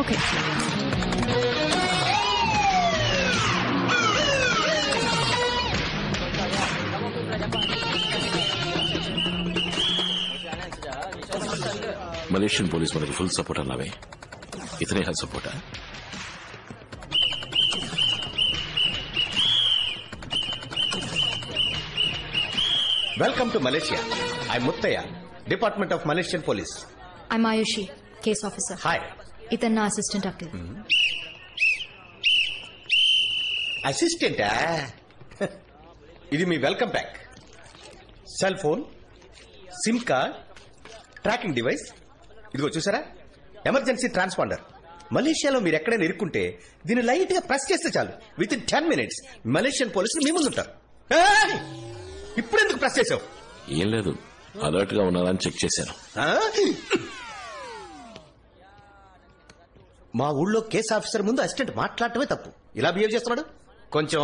Okay. Malaysian police మనకి full support అన్నావే, ఇతనే హెల్త్ సపోర్టా? Welcome to Malaysia. I Muthaiah, department of Malaysian police. I'm Ayushi, case officer. Hi. ఇతను నా అసిస్టెంట్ అఖిల్. అసిస్టెంటా? ఇది మీ welcome pack. Cell phone, sim card, tracking device. ఇదిగో చూసారా, ఎమర్జెన్సీ ట్రాన్స్పాండర్. మలేషియాలో మీరు ఎక్కడైనా ఇరుక్కుంటే దీన్ని లైట్ గా ప్రెస్ చేస్తే చాలు, విత్ ఇన్ 10 minutes మలేషియన్ పోలీసులు మీ ముందుంటారు. ఇప్పుడు ఎందుకు ప్రెస్ చేసావు? ఏం లేదు, అలర్ట్ గా ఉన్నారని చెక్ చేశాను. మా ఊళ్ళో కేసు ఆఫీసర్ ముందు అసిస్టెంట్ మాట్లాడటమే తప్పు. ఇలా బిహేవ్ చేస్తున్నాడు. కొంచెం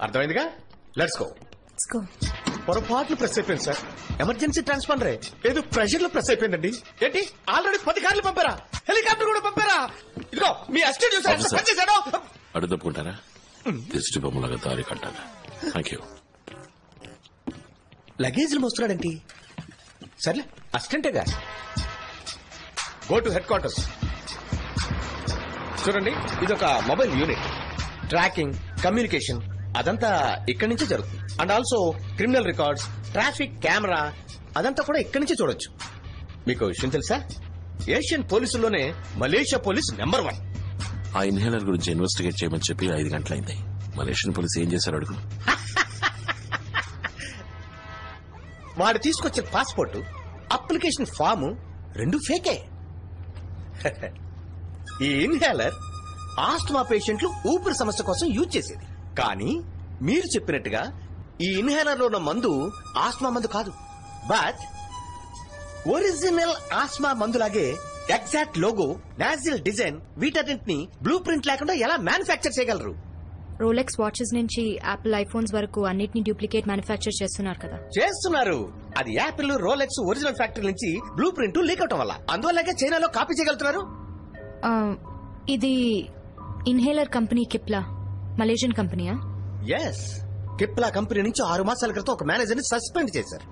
అర్థమైందిగా. Let's go. పొరపాట్లు ప్రెస్ అయిపోయింది సార్. ఎమర్జెన్సీ ట్రాన్స్పాండరే, ఏదో ప్రెషర్ లో ప్రెస్ అయిపోయిందండి. ఏంటి, ఆల్రెడీ 10 కార్లు పంపారా? హెలికాప్టర్ కూడా పంపారా? ఇదిగో మీ అసిస్టెంట్ చూసాడు. అడు తప్పుకుంటారా? దిష్టి బొమ్మలాగా దారి కట్టాలి. Thank you. లగేజ్లు మోస్తున్నాడండి. సర్లే, అసిస్టెంటేగా. Go to headquarters. చూడండి, ఇది ఒక మొబైల్ యూనిట్. ట్రాకింగ్, కమ్యూనికేషన్ అదంతా ఇక్కడి నుంచే జరుగుతుంది. And also criminal records, traffic camera అదంతా కూడా ఇక్కడి నుంచే చూడొచ్చు. మీకు విషయం తెలుసా, ఏషియన్ పోలీసుల్లోనే మలేషియా పోలీస్ నెంబర్ 1. ఆ ఇన్హేలర్ గురించి ఇన్వెస్టిగేట్ చేయమని చెప్పి 5 గంటలైంది. మలేషియన్ పోలీస్ ఏం చేశారు అడుగు. వాడు తీసుకొచ్చిన పాస్పోర్ట్, అప్లికేషన్ ఫాము 2 ఫేకే. ఈ ఇన్హేలర్ ఆస్ట్మా పేషెంట్లు ఊపిరి సమస్య కోసం యూజ్ చేసేది. కానీ మీరు చెప్పినట్టుగా ఈ ఇన్హేలర్ లో ఉన్న మందు ఆస్మా మందు కాదు, బట్ ఒరిజినల్ ఆస్మా మందులాగే ఎగ్జాక్ట్ లోగో, నాజిల్ డిజైన్ వీటన్నింటిని బ్లూ ప్రింట్ లేకుండా ఎలా మ్యానుఫ్యాక్చర్ చేయగలరు? రోలెక్స్ వాచెస్ నుంచి యాపిల్ ఐఫోన్స్ వరకు అన్నిటిని డూప్లికేట్ మ్యానుఫ్యాక్చర్ చేస్తున్నారు కదా. చేస్తున్నారు. అది యాపిల్, రోలెక్స్ ఒరిజినల్ ఫ్యాక్టరీ నుంచి బ్లూ ప్రింట్ లీక్ అవటం వల్ల. అందువల్లగా చైనాలో కాపీ చేయగలుగుతున్నారు. ఇది ఇన్హేలర్ కంపెనీ కిప్లా, మలేషియన్ కంపెనీయా? ఎస్, కిప్లా కంపెనీ నుంచి 6 మాసాల క్రితం ఒక మేనేజర్ ని సస్పెండ్ చేశారు,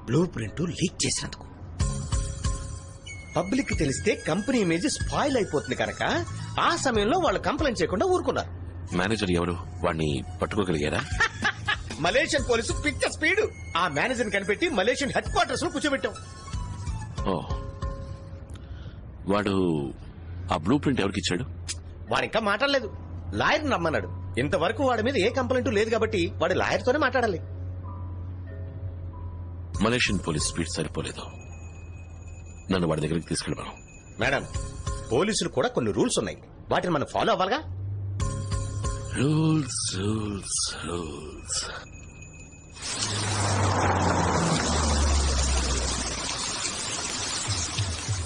బ్లూ ప్రింట్ లీక్ చేసినందుకు. పబ్లిక్ తెలిస్తే కంపెనీ ఇమేజ్ స్పాయిల్ అయిపోతుంది కనుక ఆ సమయంలో వాళ్ళు కంప్లైంట్ చేయకుండా ఊరుకున్నారు. మేనేజర్ ఎవరు? వాడిని పట్టుకోగలిగారా? మలేషియన్ పోలీసు పిచ్చ స్పీడ్. ఆ మేనేజర్ కనిపెట్టి మలేషియన్ హెడ్ క్వార్టర్స్ లో కూర్చోబెట్టాం. ఓ, వాడు ఆ బ్లూ ప్రింట్ ఎవరికి ఇచ్చాడు? వాడు ఇంకా మాట్లాడలేదు. లాయర్ నమ్మన్నాడు. ఇంతవరకు వాడి మీద ఏ కంప్లైంట్ లేదు కాబట్టి వాడు లాయర్ తోనే మాట్లాడాలి. మలేషియన్ పోలీస్ స్పీడ్ సరిపోలేదు. నన్ను వాడి దగ్గరికి తీసుకెళ్ళమను. మేడం, పోలీసులు కూడా కొన్ని రూల్స్ ఉన్నాయి, వాటిని మనం ఫాలో అవ్వాలిగా. Rules rules rules.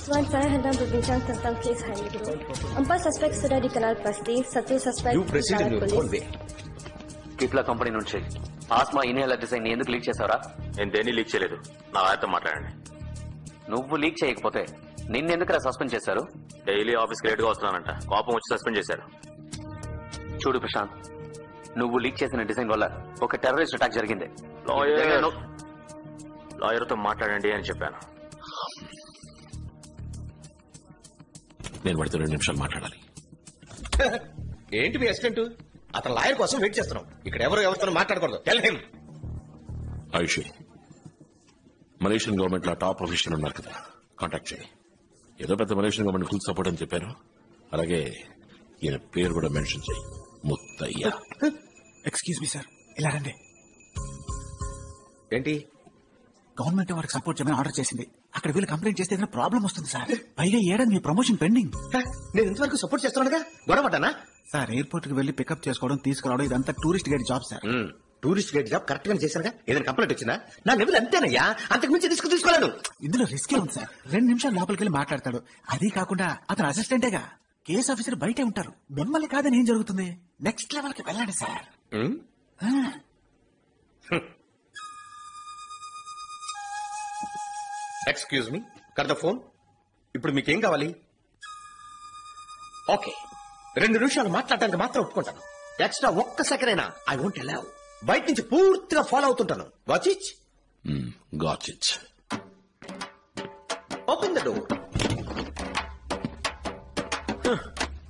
Tuan, saya hendak berbincang tentang kes hari ini. 4 suspek sudah dikenal pasti. 1 suspek You proceed in your own way. Cipla company నుంచి ఆస్మా ఇన్హేలర్ డిజైన్ ఎందుకు లీక్ చేశావరా? నేను దేన్ని లీక్ చేయలేదు. నా ఆయనతో మాట్లాడండి. నువ్వు లీక్ చేయకపోతే నిన్నెందుకురా సస్పెండ్ చేశారు? డైలీ ఆఫీస్కి లేట్ గా వస్తున్నానంట, కోపం వచ్చి సస్పెండ్ చేశారు. చూడు ప్రశాంత్, నువ్వు లీక్ చేసిన డిజైన్ వల్ల ఒక టెర్రరిస్ట్ అటాక్ జరిగింది. లాయర్తో మాట్లాడండి అని చెప్పాను. నేను వాడితో 2 నిమిషాలు మాట్లాడాలి. ఏంటి మీ అసిస్టెంట్? అతను లాయర్ కోసం వెయిట్ చేస్తున్నాం. ఇక్కడ ఎవరితో మాట్లాడకూడదు. Tell him. Ayushi, Malaysian government లో టాప్ ఆఫీషియల్ ఉన్నారు కదా, కాంటాక్ట్ చేయి. ఏదో పెద్ద మలేషియన్ గవర్నమెంట్ ఫుల్ సపోర్ట్ అని చెప్పారు. అలాగే ఈయన పేరు కూడా మెన్షన్ చేయి, ముత్తయ్య. ఎక్స్క్యూజ్ మీ సార్, ఇలా రండి. ఏంటి? గవర్నమెంట్ వారికి సపోర్ట్ చేయమని ఆర్డర్ చేసింది. అక్కడ వీళ్ళు కంప్లైంట్ చేస్తే ఏదైనా ప్రాబ్లం వస్తుంది సార్. పైగా ఏడాది మీ ప్రమోషన్ పెండింగ్. నేను ఇంతవరకు సపోర్ట్ చేస్తున్నానుగా, గొడవపడ్డానా? సార్, ఎయిర్పోర్ట్ కి వెళ్లి పికప్ చేసుకోవడం, తీసుకురావడం ఇదంతా tourist guide job sir. Tourist guide job correct గా చేశానుగా. ఏదైనా కంప్లైంట్ వచ్చిందా? నా లెవెల్ అంతేనయ్యా, అంతకు మించి రిస్క్ తీసుకోలేను. ఇందులో రిస్కే ఉంది సార్. 2 నిమిషాలు లోపలికి వెళ్ళి మాట్లాడతాడు. అది కాకుండా అతను అసిస్టెంటేగా, కేసు ఆఫీసర్ బయటే ఉంటారు. మిమ్మల్ని కాదని ఏం జరుగుతుంది? నెక్స్ట్ లెవెల్ కి వెళ్ళండి సార్. ఎక్స్క్యూజ్ మీ, కర్ ద ఫోన్. ఇప్పుడు మీకేం కావాలి? ఓకే 2 నిమిషాలు మాట్లాడడానికి మాత్రం ఒప్పుకుంటాను. ఎక్స్ట్రా ఒక్క సెకండ్ అయినా ఐ వోంట్ అలౌ. బయట నుంచి పూర్తిగా ఫాలో అవుతుంటాను. Watch it. Got it. Open the door.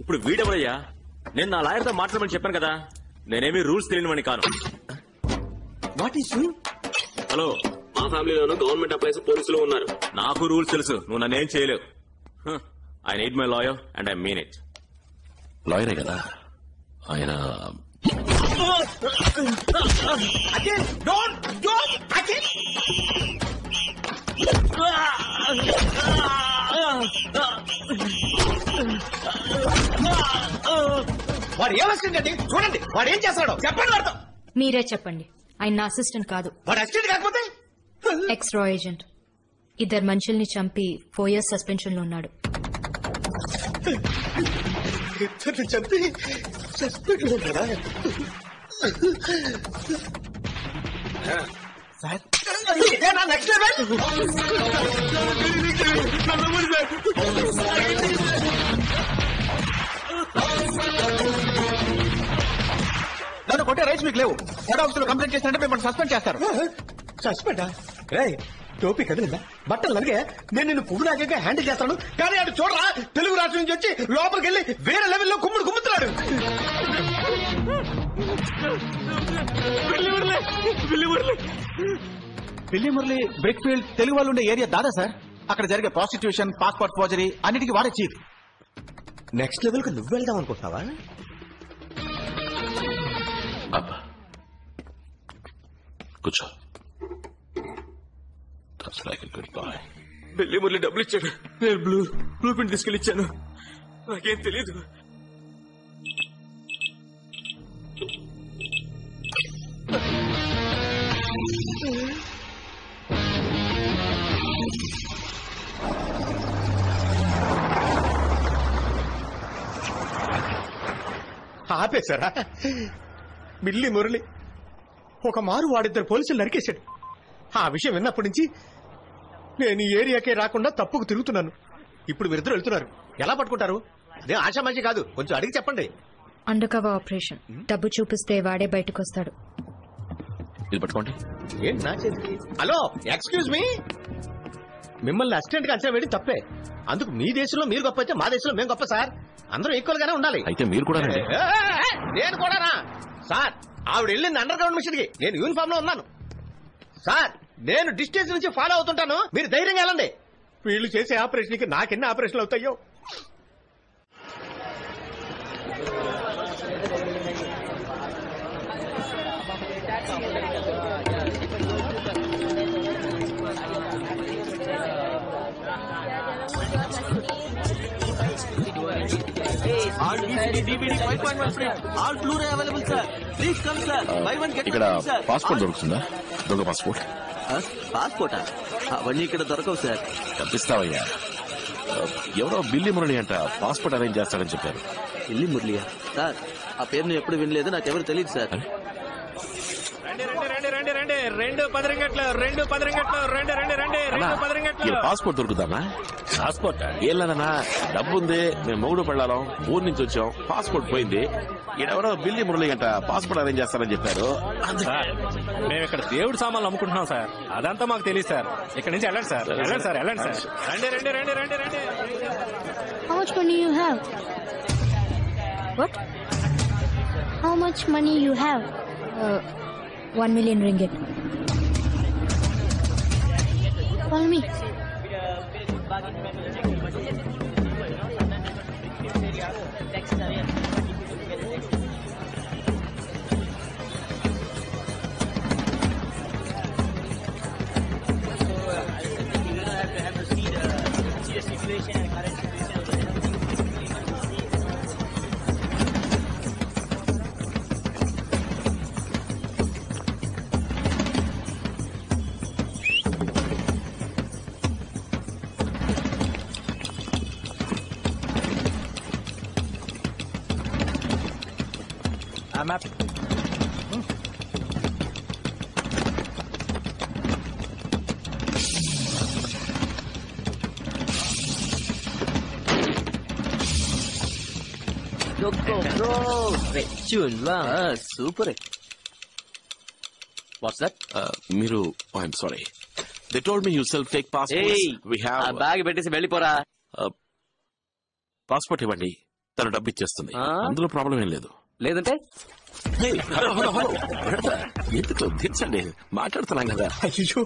ఇప్పుడు వీడెవరయ్యా? నేను నా లాయర్తో మాట్లాడమని చెప్పాను కదా. నేనేమి రూల్స్ తెలియనివని కాను. What is you? హలో, మా ఫ్యామిలీలోనూ గవర్నమెంట్ ఎంప్లాయీస్ పోలీసులు ఉన్నారు. నాకు రూల్స్ తెలుసు. నువ్వు నన్నేం చేయలేవు. I need my lawyer and I mean it. లాయరే కదా ఆయన. అఖిల్, డోంట్ అఖిల్. వాడు ఏమొస్తుందండి? చూడండి వాడు ఏం చేస్తాడో చెప్పండి. వాడితో మీరే చెప్పండి. ఆయన నా అసిస్టెంట్ కాదు, వాడు అసిస్టెంట్ కాకపోతే ఎక్స్ రా ఏజెంట్. 2 మనుషుల్ని చంపి 4 years సస్పెన్షన్ లో ఉన్నాడు. ఇద్దరిని చంపి సస్పెండ్ కదా సార్ ఇదేనా నెక్స్ట్ లెవెల్? నన్ను కొట్టే రైట్స్ మీకు లేవు. హెడ్ ఆఫీస్ లో కంప్లైంట్ చేసినట్టే మిమ్మల్ని సస్పెండ్ చేస్తారు. సస్పెండా? రేయ్ టోపీ కదిలిందా? బట్టలు నలిగే నేను నిన్ను పువ్వులాగా హ్యాండిల్ చేస్తాను. కానీ అటు చూడరా, తెలుగు రాష్ట్రం నుంచి వచ్చి లోపలికి వెళ్ళి వేరే లెవెల్లో కుమ్ముతున్నాడు. పిల్లి మురళి బ్రిక్ ఫీల్డ్ తెలుగు వాళ్ళు ఉండే ఏరియా దాదా సార్. అక్కడ జరిగే ప్రాస్టిట్యూషన్, పాస్పోర్ట్ ఫోర్జరీ అన్నిటికీ వాడే చీఫ్. నెక్స్ట్ లెవెల్ కు నువ్వు వెళ్దాం అనుకుంటున్నావా? అబ్బా కూర్చో. That's like a good boy. పెళ్లి మురళి డబ్బులు ఇచ్చాడు. నేను బ్లూ ప్రింట్ తీసుకెళ్ళి ఇచ్చాను. నాకేం తెలీదు. ఆపేశారా? మిల్లి మురళి ఒక మారు వాడిద్దరు పోలీసులు నరికేశాడు. ఆ విషయం విన్నప్పటి నుంచి నేను ఈ ఏరియాకే రాకుండా తప్పుకు తిరుగుతున్నాను. ఇప్పుడు వీరిద్దరు వెళ్తున్నారు. ఎలా పట్టుకుంటారు? అదే ఆశామాషి కాదు, కొంచెం అడిగి చెప్పండి. Under cover operation. డబ్బు చూపిస్తే వాడే బయటకు వస్తాడు. ఇది పట్టుకోండి. ఏంటి నా చేతికి? Hello, excuse me. మిమ్మల్ని అసిస్టెంట్ గా అంచనా వేయడం తప్పే. అందుకు మీ దేశంలో మీరు గొప్ప అయితే మా దేశంలో మేము గొప్ప సార్. అందరూ ఈక్వల్ గానే ఉండాలి. అయితే మీరు కూడా రండి. నేను కూడానా? సార్ ఆవిడ వెళ్ళింది అండర్ గ్రౌండ్ మిషన్ కి, నేను యూనిఫామ్ లో ఉన్నాను. సార్ నేను డిస్టెన్స్ నుంచి ఫాలో అవుతుంటాను, మీరు ధైర్యంగా వెళ్ళండి. వీళ్ళు చేసే ఆపరేషన్ కి నాకెన్ని ఆపరేషన్లు అవుతాయో. ఇక్కడ పాస్పోర్ట్ దొరుకుతుందా? దొంగ పాస్పోర్ట్. పాస్పోర్టా? అవన్నీ ఇక్కడ దొరకవు సార్. తప్పిస్తావయ్యా. ఎవరో బిల్లి మురళి అంట పాస్పోర్ట్ అరేంజ్ చేస్తాడని చెప్పారు. బిల్లి మురళియా? సార్ ఆ పేరు నేను ఎప్పుడు వినలేదు, నాకెవరు తెలియదు సార్. పాస్పోర్ట్ దొరుకుతామా? పాస్పోర్ట్ ఏళ్ళనా డబ్బు ఉంది, మేము మూడు పెళ్ళాం, ఊరు నుంచి వచ్చాం, పాస్పోర్ట్ పోయింది. ఈడెవరో బిల్లి మురళి అంట పాస్పోర్ట్ అరేంజ్ చేస్తారని చెప్పారు. మేము ఇక్కడ దేవుడు సామాన్లు అమ్ముకుంటున్నాం సార్, అదంతా మాకు తెలియదు సార్. ఇక్కడ నుంచి వెళ్ళండి సార్, వెళ్ళండి సార్, వెళ్ళండి సార్. రండి రండి రండి రండి రండి. How much money you have? What? How much money you have? 1 million ringgit. Follow me. Super. What's that? మీరు I'm sorry, they told me you self fake passports. We have bag పెట్టేసి వెళ్ళిపోరా. Passport ఇవ్వండి, తను డబ్బు ఇచ్చేస్తుంది, అందులో problem ఏం లేదు. లేదంటే ఎందుకు దించండి, మాట్లాడుతున్నాం కదా. అయ్యో,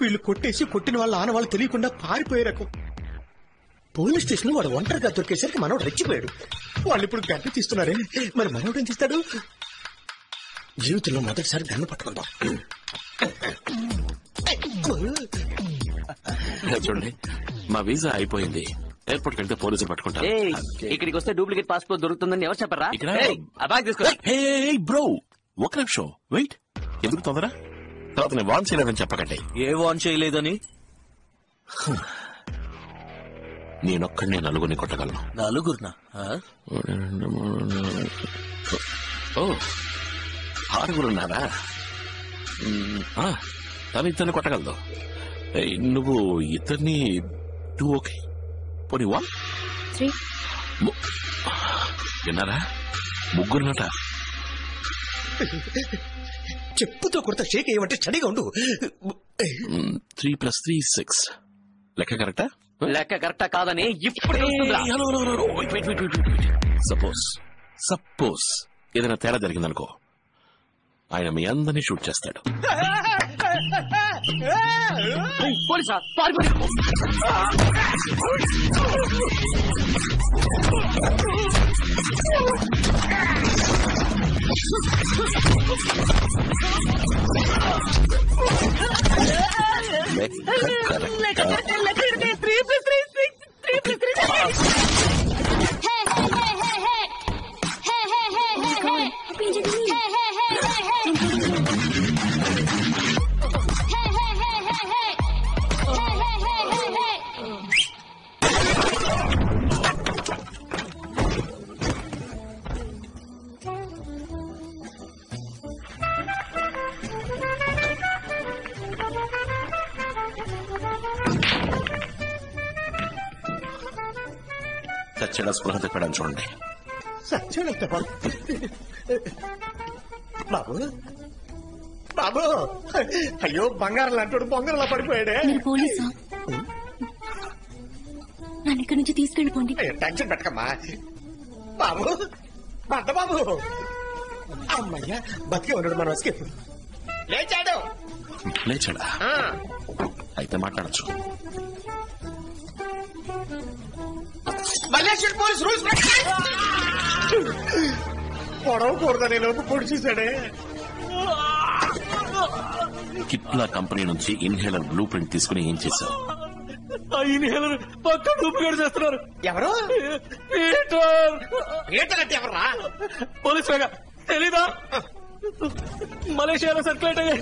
వీళ్ళు కొట్టేసి కొట్టిన వాళ్ళ ఆనవాళ్ళు తెలియకుండా పారిపోయే రకం. పోలీస్ స్టేషన్ వాడు ఒంటరిగా దొరికేసరికి మనోడు రెచ్చిపోయాడు. వాళ్ళు ఇప్పుడు గన్ను తీస్తున్నారే, మరి మనోడు ఏం తీస్తాడు? జీవితంలో మొదటిసారి గన్ను పట్టుకుందాం. చూడండి, మా వీసా అయిపోయింది, ఎయిర్పోర్ట్ వెళ్తే పోలీసులు పట్టుకుంటారు. ఇక్కడికి వస్తే డూప్లికేట్ పాస్పోర్ట్ దొరుకుతుందని ఎవరు చెప్పరా? ఇక్కడ ఆ బ్యాగ్ తీసుకో. బ్రో, ఒక నిమిషం వెయిట్. ఎందుకు తొందర? తర్వాత నేను వాన్ చేయలేదని చెప్పకండి. ఏ వాన్ చేయలేదని? నేనొక్కడినే నలుగురిని కొట్టగలను. నలుగురునా? ఓ, ఆరుగురున్నారా? తను ఇద్దరిని కొట్టగలదు. నువ్వు ఇద్దరిని టూ ఓకే, పోనీ 1 3. విన్నారా, ముగ్గురునట. చెప్పుతో కొడతా షేక్ ఏమంటే స్టడీగా ఉండు. 3 + 3 6. లెక్క కరెక్టా? లెక్క కరెక్టా కాదని ఇప్పుడు సపోజ్ ఏదైనా తేడా జరిగిందనుకో, ఆయన మీ అందరినీ షూట్ చేస్తాడు. పోలీసా? చచ్చేలా స్పృహ తప్పడం చూడండి. సచ్చాడంట బాబు. బాబు, అయ్యో బంగారం లాంటి బొంగరంలా పడిపోయాడే. మీరు పోలీసా? నన్ను ఇక్కడి నుంచి తీసుకెళ్ళిపోండి. టెన్షన్ పెట్టకమ్మా బాబు. బండ బాబు, అమ్మయ్యా బతికే ఉన్నాడు. మనం ఎస్కేప్. లేచాడు. లేచాడా? అయితే మాట్లాడచ్చు. మలేషియన్ పోలీస్ రూల్స్ పొడవకూడదని లోపు పొడి చూశాడే. కిప్లా కంపెనీ నుంచి ఇన్హేలర్ బ్లూ ప్రింట్ తీసుకుని ఏం చేశావు? ఇన్హేలర్ పక్క డూప్లికేట్ చేస్తున్నారు. ఎవరు? అంటే ఎవర్రా? పోలీస్ తెలీదా? మలేషియాలో సర్క్యులేట్ అయ్యే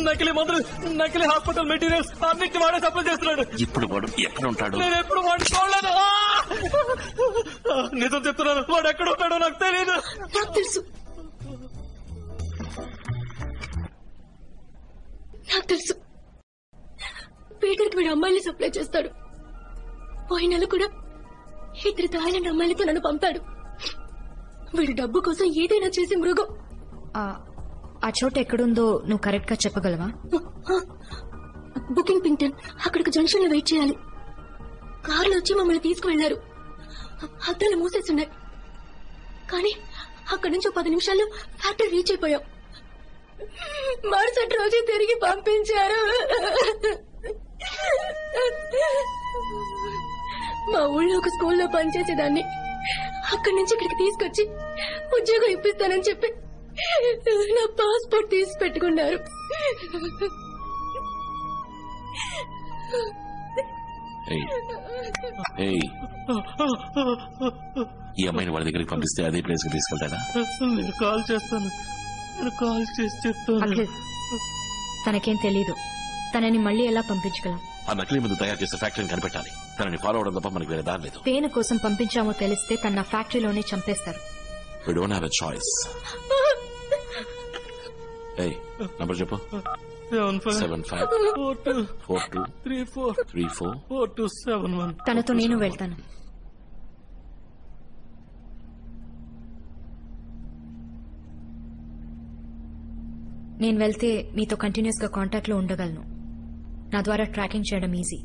నకిలీ మందులు, నకిలీ హాస్పిటల్ మెటీరియల్స్ అన్నిటి వాడే సప్లై చేస్తున్నాడు. ఇప్పుడు వాడు ఎక్కడ ఉంటాడు? నేను ఎప్పుడు వాడు చూడలేదు. నిజం చెప్తున్నాను, వాడు ఎక్కడ ఉంటాడో నాకు తెలియదు. నాకు తెలుసు, నాకు తెలుసు. పీటర్కి వీడు అమ్మాయిని సప్లై చేస్తాడు. పోయిన నెల కూడా 2 థాయిలాండ్ అమ్మాయిలతో నన్ను పంపాడు. వీడు డబ్బు కోసం ఏదైనా చేసి మృగం. ఆ చోట ఎక్కడుందో నువ్వు కరెక్ట్ గా చెప్పగలవా? బుకింగ్ పింగ్టన్. అక్కడికి జంక్షన్ లో వెయిట్ చేయాలి. కార్లు వచ్చి మమ్మల్ని తీసుకువెళ్లారు. అద్దాలు మూసేస్తున్నాయి. కానీ అక్కడి నుంచి 10 నిమిషాల్లో ఫ్యాక్టరీ రీచ్ అయిపోయాం. మరుసటి రోజు తిరిగి పంపించారు. మా ఊళ్ళో ఒక స్కూల్లో పనిచేసేదాన్ని. అక్కడి నుంచి ఇక్కడికి తీసుకొచ్చి ఉద్యోగం ఇప్పిస్తానని చెప్పి నా పాస్పోర్ట్ తీసి పెట్టుకున్నారు. ఈ అమ్మాయిని వాళ్ళ దగ్గరికి పంపిస్తే అదే ప్లేస్ కి తీసుకెళ్తాడా? నేను కాల్ చేస్తాను, నేను కాల్ చేసి చెప్తాను. అఖిల్, తనకేం తెలీదు. తనని మళ్ళీ ఎలా పంపించగలం? ఆ నకిలీ మందు తయారు చేసే ఫ్యాక్టరీని కనిపెట్టాలి. తనని ఫాలో అవడం తప్ప మనకి వేరే దారి లేదు. పేను కోసం పంపించామో తెలిస్తే తన ఫ్యాక్టరీలోనే చంపేస్తారు. We don't have a choice. Hey, number చెప్పు. 75423434. తనతో నేను వెళ్తాను. నేను వెళ్తే మీతో కంటిన్యూస్ గా కాంటాక్ట్ లో ఉండగలను. నా ద్వారా ట్రాకింగ్ చేయడం ఈజీ.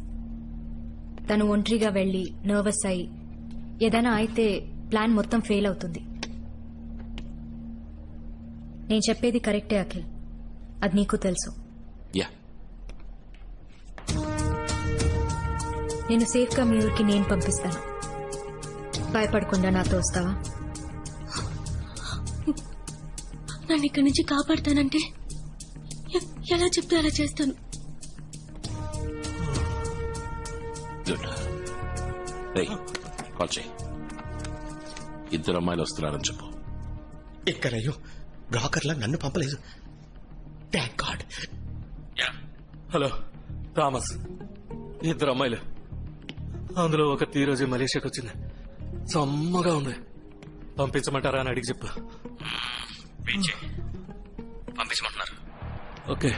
తను ఒంటరిగా వెళ్లి నర్వస్ అయి ఏదైనా అయితే ప్లాన్ మొత్తం ఫెయిల్ అవుతుంది. నేను చెప్పేది కరెక్టే అఖిల్, అది నీకు తెలుసు. యా, నేను సేఫ్ గా మీ ఊరికి నేను పంపిస్తాను. భయపడకుండా నాతో వస్తావా? నన్ను ఇక్కడి నుంచి కాపాడుతానంటే ఎలా చెప్తే అలా చేస్తాను. గుడ్. కాల్ చేయి. 2 అమ్మాయిలు వస్తున్నారని చెప్పు. ఎక్కడయ్యో బ్రోకర్లా నన్ను పంపలేదు. Thank God. హలో థామస్, 2 అమ్మాయిలు, అందులో ఒక ఈరోజు మలేషియాకి వచ్చింది. సమ్మగా ఉంది. పంపించమంటారా అని అడిగి చెప్పు. పంపించమంటున్నారు. ఓకే.